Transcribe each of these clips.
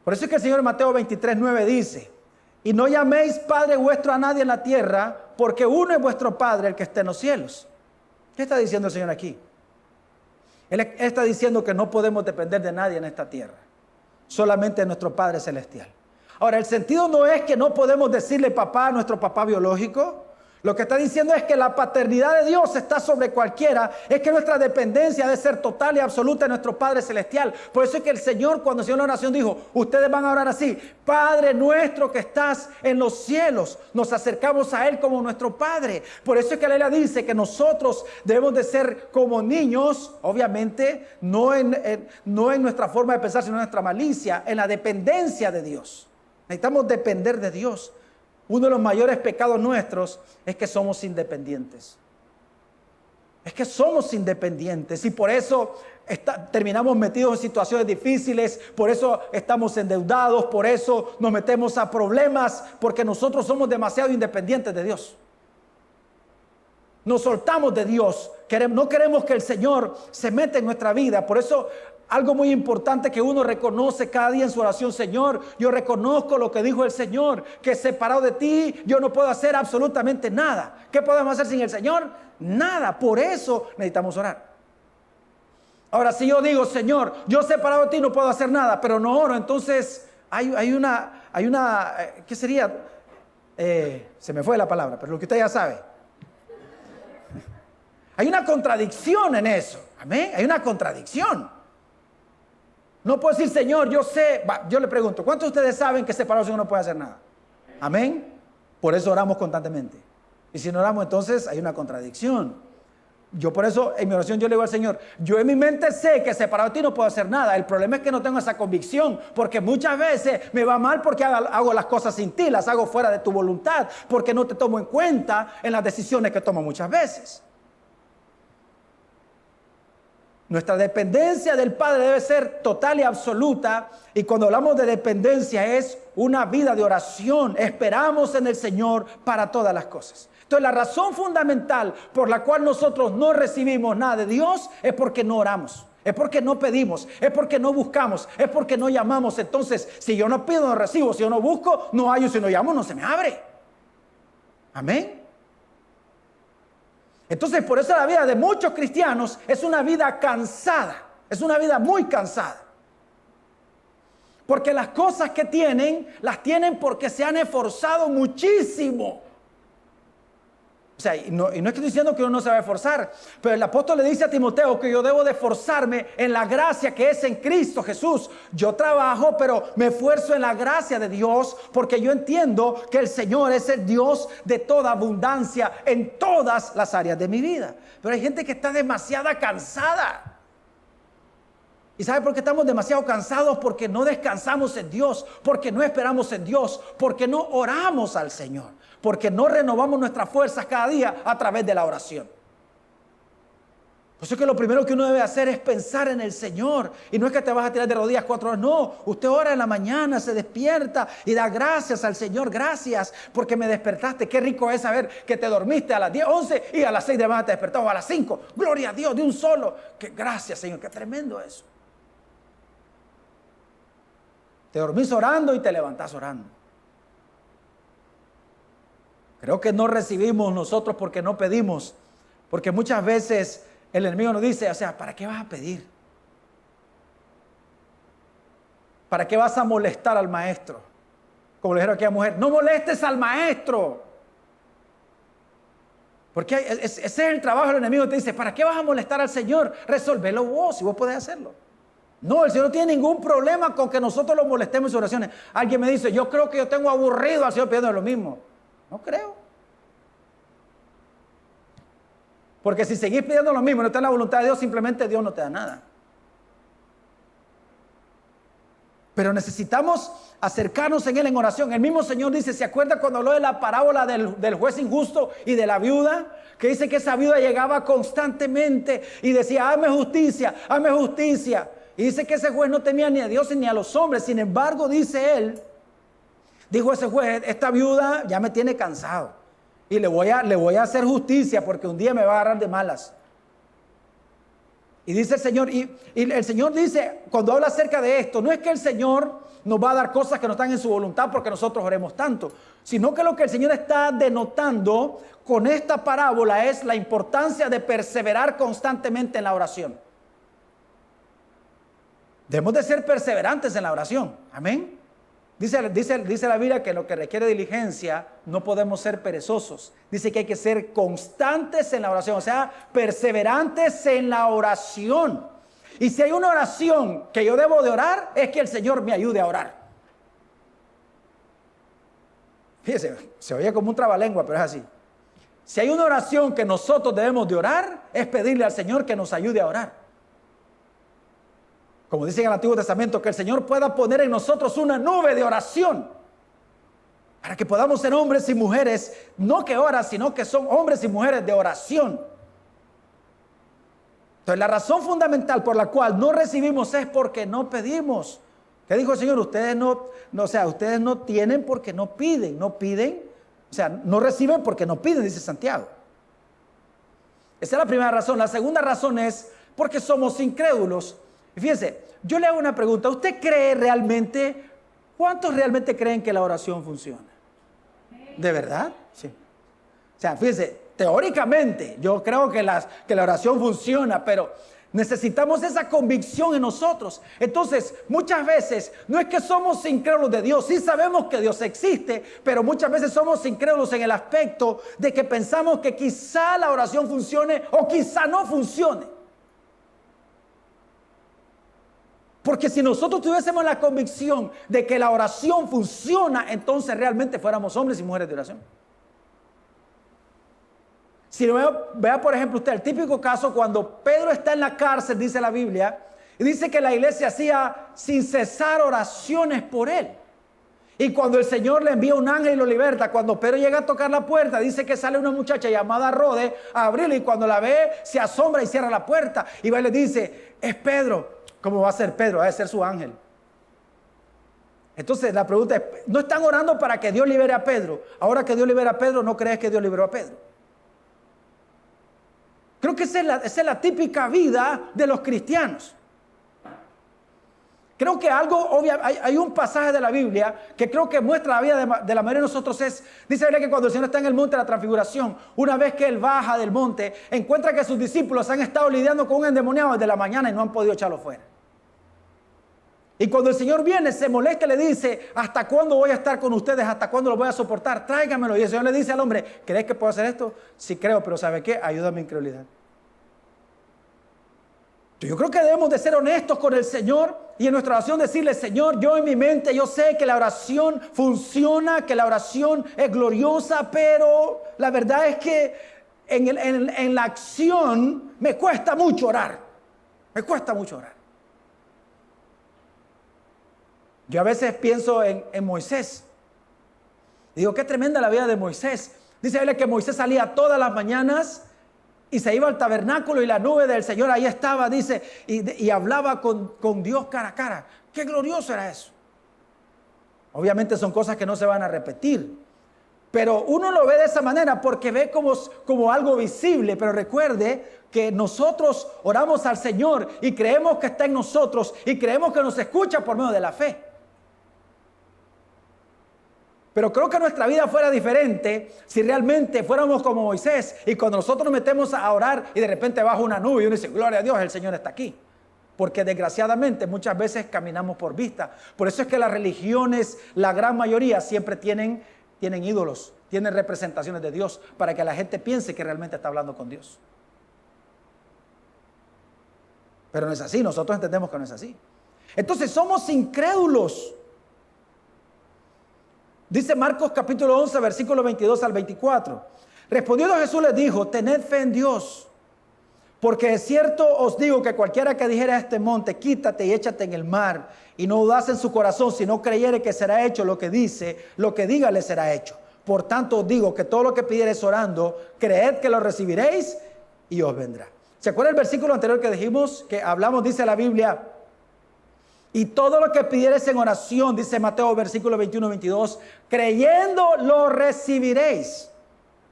Por eso es que el Señor en Mateo 23:9 dice: y no llaméis Padre vuestro a nadie en la tierra, porque uno es vuestro Padre, el que está en los cielos. ¿Qué está diciendo el Señor aquí? Él está diciendo que no podemos depender de nadie en esta tierra, solamente de nuestro Padre Celestial. Ahora, el sentido no es que no podemos decirle papá a nuestro papá biológico. Lo que está diciendo es que la paternidad de Dios está sobre cualquiera. Es que nuestra dependencia debe ser total y absoluta de nuestro Padre Celestial. Por eso es que el Señor, cuando hacía la oración, dijo: ustedes van a orar así: Padre nuestro que estás en los cielos. Nos acercamos a Él como nuestro Padre. Por eso es que la Biblia dice que nosotros debemos de ser como niños, obviamente, no en nuestra forma de pensar, sino en nuestra malicia, en la dependencia de Dios. Necesitamos depender de Dios. Uno de los mayores pecados nuestros es que somos independientes. Es que somos independientes y por eso terminamos metidos en situaciones difíciles, por eso estamos endeudados, por eso nos metemos a problemas, porque nosotros somos demasiado independientes de Dios. Nos soltamos de Dios, no queremos que el Señor se meta en nuestra vida. Por eso algo muy importante que uno reconoce cada día en su oración: Señor, yo reconozco lo que dijo el Señor, que separado de ti yo no puedo hacer absolutamente nada. ¿Qué podemos hacer sin el Señor? Nada. Por eso necesitamos orar. Ahora, si yo digo: Señor, yo separado de ti no puedo hacer nada, pero no oro, entonces hay una, ¿qué sería? Se me fue la palabra, pero lo que usted ya sabe. Hay una contradicción en eso. Amén. Hay una contradicción. No puedo decir: Señor, yo sé. Yo le pregunto: ¿cuántos de ustedes saben que separado del Señor no puede hacer nada? Amén. Por eso oramos constantemente. Y si no oramos, entonces hay una contradicción. Yo por eso en mi oración yo le digo al Señor: yo en mi mente sé que separado de ti no puedo hacer nada. El problema es que no tengo esa convicción, porque muchas veces me va mal porque hago las cosas sin ti, las hago fuera de tu voluntad, porque no te tomo en cuenta en las decisiones que tomo muchas veces. Nuestra dependencia del Padre debe ser total y absoluta. Y cuando hablamos de dependencia es una vida de oración. Esperamos en el Señor para todas las cosas. Entonces la razón fundamental por la cual nosotros no recibimos nada de Dios es porque no oramos. Es porque no pedimos, es porque no buscamos, es porque no llamamos. Entonces, si yo no pido, no recibo. Si yo no busco, no hallo. Si no llamo, no se me abre. Amén. Entonces, por eso la vida de muchos cristianos es una vida cansada. Es una vida muy cansada. Porque las cosas que tienen, las tienen porque se han esforzado muchísimo. O sea, y no es que estoy diciendo que uno no se va a esforzar, pero el apóstol le dice a Timoteo que yo debo de esforzarme en la gracia que es en Cristo Jesús. Yo trabajo, pero me esfuerzo en la gracia de Dios, porque yo entiendo que el Señor es el Dios de toda abundancia en todas las áreas de mi vida. Pero hay gente que está demasiado cansada. ¿Y sabe por qué estamos demasiado cansados? Porque no descansamos en Dios, porque no esperamos en Dios, porque no oramos al Señor, porque no renovamos nuestras fuerzas cada día a través de la oración. Por eso es que lo primero que uno debe hacer es pensar en el Señor. Y no es que te vas a tirar de rodillas 4 horas, no. Usted ora en la mañana, se despierta y da gracias al Señor. Gracias porque me despertaste. Qué rico es saber que te dormiste a las 10, 11 y a las 6 de la mañana te despertaste, o a las 5. Gloria a Dios, de un solo. Gracias, Señor, qué tremendo eso. Te dormís orando y te levantás orando. Creo que no recibimos nosotros porque no pedimos. Porque muchas veces el enemigo nos dice: o sea, ¿para qué vas a pedir? ¿Para qué vas a molestar al maestro? Como le dijeron a aquella mujer: no molestes al maestro. Porque ese es el trabajo del enemigo. Te dice: ¿para qué vas a molestar al Señor? Resolvelo vos, si vos podés hacerlo. No, el Señor no tiene ningún problema con que nosotros lo molestemos en sus oraciones. Alguien me dice: yo creo que yo tengo aburrido al Señor pidiendo lo mismo. No creo. Porque si seguís pidiendo lo mismo y no está en la voluntad de Dios, simplemente Dios no te da nada. Pero necesitamos acercarnos en Él en oración. El mismo Señor dice: ¿se acuerda cuando habló de la parábola del juez injusto y de la viuda? Que dice que esa viuda llegaba constantemente y decía: hazme justicia, hazme justicia. Y dice que ese juez no temía ni a Dios ni a los hombres. Sin embargo, dice él, dijo ese juez: esta viuda ya me tiene cansado y le voy a hacer justicia porque un día me va a agarrar de malas. Y dice el Señor, y el Señor dice, cuando habla acerca de esto, no es que el Señor nos va a dar cosas que no están en su voluntad porque nosotros oremos tanto, sino que lo que el Señor está denotando con esta parábola es la importancia de perseverar constantemente en la oración. Debemos de ser perseverantes en la oración. Amén. Dice la Biblia que lo que requiere diligencia no podemos ser perezosos. Dice que hay que ser constantes en la oración, o sea, perseverantes en la oración. Y si hay una oración que yo debo de orar, es que el Señor me ayude a orar. Fíjese, se oye como un trabalengua, pero es así. Si hay una oración que nosotros debemos de orar, es pedirle al Señor que nos ayude a orar. Como dice en el Antiguo Testamento, que el Señor pueda poner en nosotros una nube de oración, para que podamos ser hombres y mujeres, no que oran, sino que son hombres y mujeres de oración. Entonces la razón fundamental por la cual no recibimos es porque no pedimos. ¿Qué dijo el Señor? Ustedes ustedes no tienen porque no piden, no reciben porque no piden, dice Santiago. Esa es la primera razón. La segunda razón es porque somos incrédulos. Y fíjense, yo le hago una pregunta. ¿Usted cree realmente, cuántos realmente creen que la oración funciona? ¿De verdad? Sí. O sea, fíjense, teóricamente yo creo que la oración funciona, pero necesitamos esa convicción en nosotros. Entonces, muchas veces no es que somos incrédulos de Dios, sí sabemos que Dios existe, pero muchas veces somos incrédulos en el aspecto de que pensamos que quizá la oración funcione o quizá no funcione. Porque si nosotros tuviésemos la convicción de que la oración funciona, entonces realmente fuéramos hombres y mujeres de oración. Si vea por ejemplo usted el típico caso cuando Pedro está en la cárcel, dice la Biblia, y dice que la iglesia hacía sin cesar oraciones por él. Y cuando el Señor le envía un ángel y lo liberta, cuando Pedro llega a tocar la puerta, dice que sale una muchacha llamada Rode a abrirle, y cuando la ve se asombra y cierra la puerta. Y va y le dice, es Pedro. ¿Cómo va a ser Pedro? Va a ser su ángel. Entonces la pregunta es, ¿no están orando para que Dios libere a Pedro? Ahora que Dios libera a Pedro, ¿no crees que Dios liberó a Pedro? Creo que esa es la típica vida de los cristianos. Creo que hay un pasaje de la Biblia que creo que muestra la vida de la mayoría de nosotros. Dice la Biblia que cuando el Señor está en el monte de la transfiguración, una vez que Él baja del monte, encuentra que sus discípulos han estado lidiando con un endemoniado desde la mañana y no han podido echarlo fuera. Y cuando el Señor viene, se molesta y le dice, ¿hasta cuándo voy a estar con ustedes? ¿Hasta cuándo los voy a soportar? Tráigamelo. Y el Señor le dice al hombre, ¿crees que puedo hacer esto? Sí creo, pero ¿sabe qué? Ayúdame en incredulidad. Yo creo que debemos de ser honestos con el Señor y en nuestra oración decirle, Señor, yo en mi mente, yo sé que la oración funciona, que la oración es gloriosa, pero la verdad es que en la acción me cuesta mucho orar. Me cuesta mucho orar. Yo a veces pienso en Moisés. Digo, qué tremenda la vida de Moisés. Dice él que Moisés salía todas las mañanas y se iba al tabernáculo y la nube del Señor ahí estaba, dice, y hablaba con Dios cara a cara. Qué glorioso era eso. Obviamente son cosas que no se van a repetir, pero uno lo ve de esa manera porque ve como algo visible. Pero recuerde que nosotros oramos al Señor y creemos que está en nosotros y creemos que nos escucha por medio de la fe. Pero creo que nuestra vida fuera diferente si realmente fuéramos como Moisés y cuando nosotros nos metemos a orar y de repente baja una nube y uno dice, gloria a Dios, el Señor está aquí. Porque desgraciadamente muchas veces caminamos por vista. Por eso es que las religiones, la gran mayoría, siempre tienen ídolos, tienen representaciones de Dios para que la gente piense que realmente está hablando con Dios. Pero no es así, nosotros entendemos que no es así. Entonces somos incrédulos. Dice Marcos capítulo 11, versículo 22 al 24. Respondiendo Jesús les dijo, tened fe en Dios, porque es cierto os digo que cualquiera que dijere a este monte, quítate y échate en el mar, y no dudase en su corazón, si no creyere que será hecho lo que dice, lo que diga le será hecho. Por tanto os digo que todo lo que pidiereis orando, creed que lo recibiréis y os vendrá. ¿Se acuerda el versículo anterior que dijimos, que hablamos, dice la Biblia? Y todo lo que pidiereis en oración, dice Mateo versículo 21-22, creyendo lo recibiréis.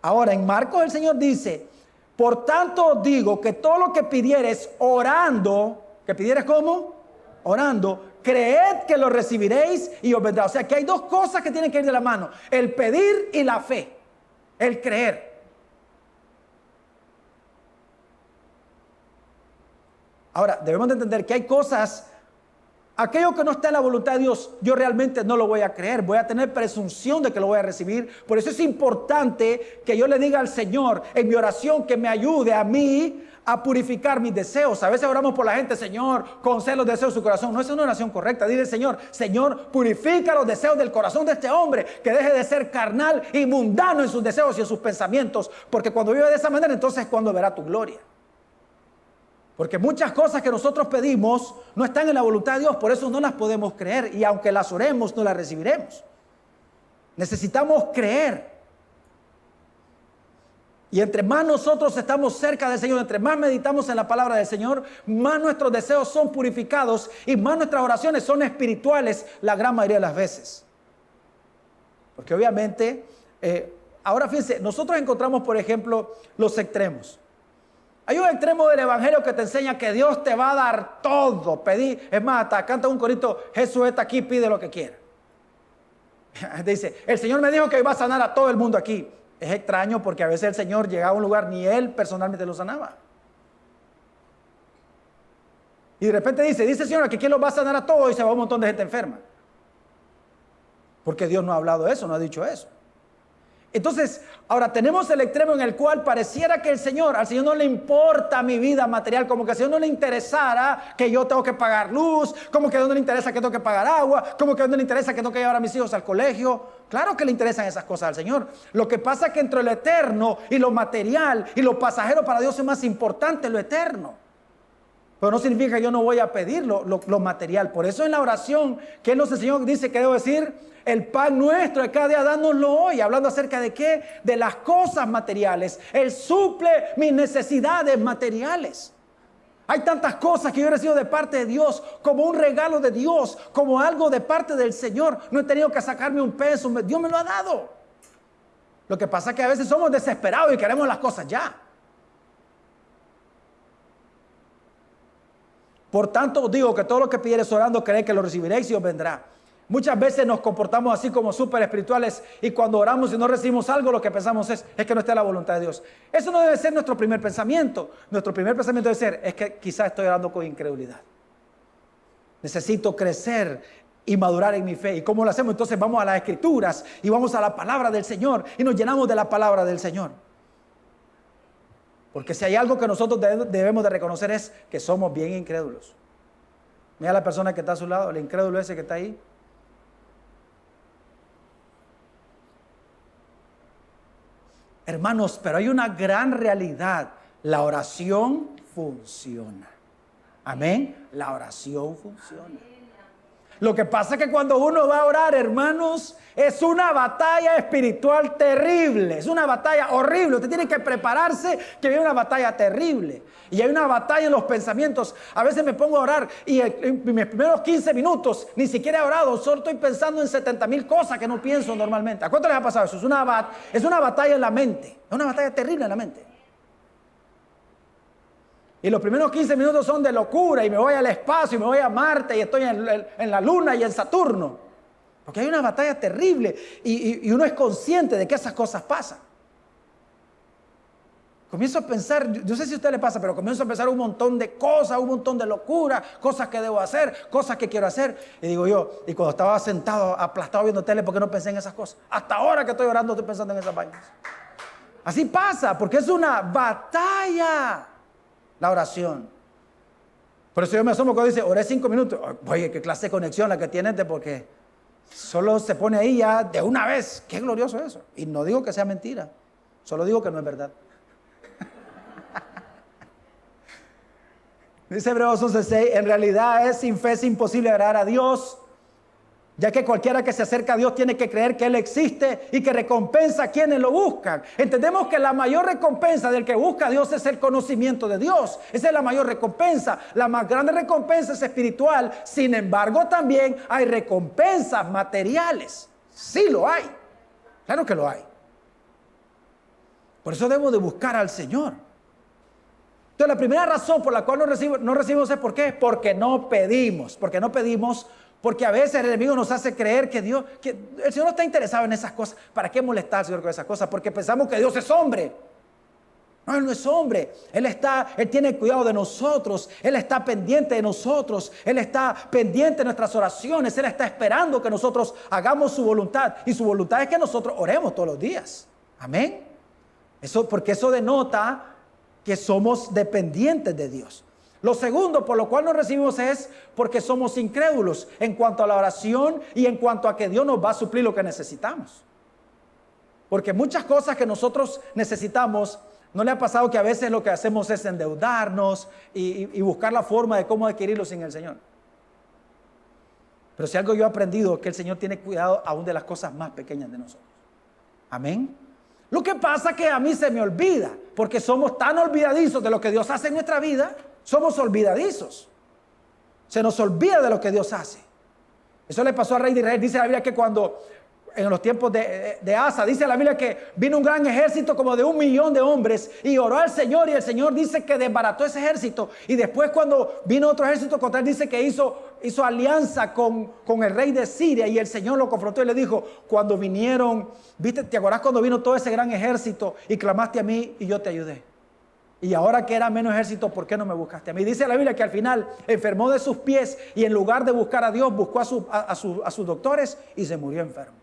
Ahora en Marcos el Señor dice, por tanto os digo que todo lo que pidiereis orando, ¿que pidieres cómo? Orando, creed que lo recibiréis y os vendrá. O sea que hay dos cosas que tienen que ir de la mano: el pedir y la fe, el creer. Ahora, debemos de entender que hay cosas, aquello que no está en la voluntad de Dios, yo realmente no lo voy a creer, voy a tener presunción de que lo voy a recibir. Por eso es importante que yo le diga al Señor en mi oración que me ayude a mí a purificar mis deseos. A veces oramos por la gente: Señor, concede los deseos de su corazón. No es una oración correcta. Dile: Señor, purifica los deseos del corazón de este hombre, que deje de ser carnal y mundano en sus deseos y en sus pensamientos, porque cuando vive de esa manera, entonces es cuando verá tu gloria. Porque muchas cosas que nosotros pedimos no están en la voluntad de Dios, por eso no las podemos creer, y aunque las oremos, no las recibiremos. Necesitamos creer. Y entre más nosotros estamos cerca del Señor, entre más meditamos en la palabra del Señor, más nuestros deseos son purificados y más nuestras oraciones son espirituales la gran mayoría de las veces. Porque obviamente, ahora fíjense, nosotros encontramos, por ejemplo, los extremos. Hay un extremo del evangelio que te enseña que Dios te va a dar todo. Pedí, es más, hasta canta un corito: Jesús está aquí, pide lo que quiera. Dice: el Señor me dijo que iba a sanar a todo el mundo aquí. Es extraño porque a veces el Señor llegaba a un lugar, ni Él personalmente lo sanaba. Y de repente dice el Señor que ¿quién los va a sanar a todos? Y se va un montón de gente enferma. Porque Dios no ha hablado eso, no ha dicho eso. Entonces, ahora tenemos el extremo en el cual pareciera que al Señor no le importa mi vida material, como que al Señor no le interesara que yo tengo que pagar luz, como que a Dios no le interesa que tengo que pagar agua, como que a Dios no le interesa que tengo que llevar a mis hijos al colegio. Claro que le interesan esas cosas al Señor. Lo que pasa es que entre lo eterno y lo material y lo pasajero, para Dios es más importante lo eterno. Pero no significa que yo no voy a pedir lo material. Por eso en la oración que Él nos enseñó, dice que debo decir: el pan nuestro de cada día, dánoslo hoy. Hablando acerca de ¿qué? De las cosas materiales. Él suple mis necesidades materiales. Hay tantas cosas que yo he recibido de parte de Dios, como un regalo de Dios, como algo de parte del Señor. No he tenido que sacarme un peso, Dios me lo ha dado. Lo que pasa es que a veces somos desesperados y queremos las cosas ya. Por tanto, os digo que todo lo que pidiereis orando, creed que lo recibiréis y os vendrá. Muchas veces nos comportamos así como súper espirituales, y cuando oramos y no recibimos algo, lo que pensamos es que no está en la voluntad de Dios. Eso no debe ser nuestro primer pensamiento. Nuestro primer pensamiento debe ser: es que quizás estoy orando con incredulidad. Necesito crecer y madurar en mi fe. ¿Y cómo lo hacemos? Entonces vamos a las Escrituras y vamos a la palabra del Señor y nos llenamos de la palabra del Señor. Porque si hay algo que nosotros debemos de reconocer, es que somos bien incrédulos. Mira a la persona que está a su lado, el incrédulo ese que está ahí. Hermanos, pero hay una gran realidad: la oración funciona. Amén. La oración funciona. Lo que pasa es que cuando uno va a orar, hermanos, es una batalla espiritual terrible. Es una batalla horrible. Usted tiene que prepararse, que viene una batalla terrible. Y hay una batalla en los pensamientos. A veces me pongo a orar y en mis primeros 15 minutos ni siquiera he orado. Solo estoy pensando en 70,000 cosas que no pienso normalmente. ¿A cuánto les ha pasado eso? Es una batalla en la mente. Es una batalla terrible en la mente. Y los primeros 15 minutos son de locura, y me voy al espacio, y me voy a Marte, y estoy en la Luna y en Saturno. Porque hay una batalla terrible, y uno es consciente de que esas cosas pasan. Comienzo a pensar, yo no sé si a usted le pasa, pero comienzo a pensar un montón de cosas, un montón de locura, cosas que debo hacer, cosas que quiero hacer. Y digo yo, y cuando estaba sentado, aplastado viendo tele, ¿por qué no pensé en esas cosas? Hasta ahora que estoy orando, estoy pensando en esas vainas. Así pasa, porque es una batalla. La oración. Por eso yo me asomo cuando dice: oré 5 minutos. Oye, qué clase de conexión la que tienes, porque solo se pone ahí ya de una vez. Qué glorioso eso. Y no digo que sea mentira, solo digo que no es verdad. Dice Hebreos 11:6: en realidad sin fe es imposible agradar a Dios, ya que cualquiera que se acerca a Dios tiene que creer que Él existe y que recompensa a quienes lo buscan. Entendemos que la mayor recompensa del que busca a Dios es el conocimiento de Dios. Esa es la mayor recompensa. La más grande recompensa es espiritual. Sin embargo, también hay recompensas materiales. Sí lo hay. Claro que lo hay. Por eso debemos de buscar al Señor. Entonces la primera razón por la cual no recibimos es ¿por qué? Porque no pedimos. Porque a veces el enemigo nos hace creer que el Señor no está interesado en esas cosas. ¿Para qué molestar al Señor con esas cosas? Porque pensamos que Dios es hombre. No, Él no es hombre. Él tiene cuidado de nosotros. Él está pendiente de nosotros. Él está pendiente de nuestras oraciones. Él está esperando que nosotros hagamos su voluntad. Y su voluntad es que nosotros oremos todos los días. Amén. Porque eso denota que somos dependientes de Dios. Lo segundo por lo cual no recibimos es porque somos incrédulos en cuanto a la oración y en cuanto a que Dios nos va a suplir lo que necesitamos. Porque muchas cosas que nosotros necesitamos, ¿no le ha pasado que a veces lo que hacemos es endeudarnos y buscar la forma de cómo adquirirlo sin el Señor? Pero si algo yo he aprendido es que el Señor tiene cuidado aún de las cosas más pequeñas de nosotros. Amén. Lo que pasa es que a mí se me olvida, porque somos tan olvidadizos de lo que Dios hace en nuestra vida, somos olvidadizos. Se nos olvida de lo que Dios hace. Eso le pasó al rey de Israel. Dice la Biblia que cuando, en los tiempos de Asa, dice la Biblia que vino un gran ejército como de 1 millón de hombres y oró al Señor, y el Señor dice que desbarató ese ejército. Y después cuando vino otro ejército contra él, dice que hizo alianza con el rey de Siria, y el Señor lo confrontó y le dijo, cuando vinieron, ¿te acordás cuando vino todo ese gran ejército y clamaste a mí y yo te ayudé? Y ahora que era menos ejército, ¿por qué no me buscaste a mí? Dice la Biblia que al final enfermó de sus pies y en lugar de buscar a Dios, buscó a sus doctores y se murió enfermo.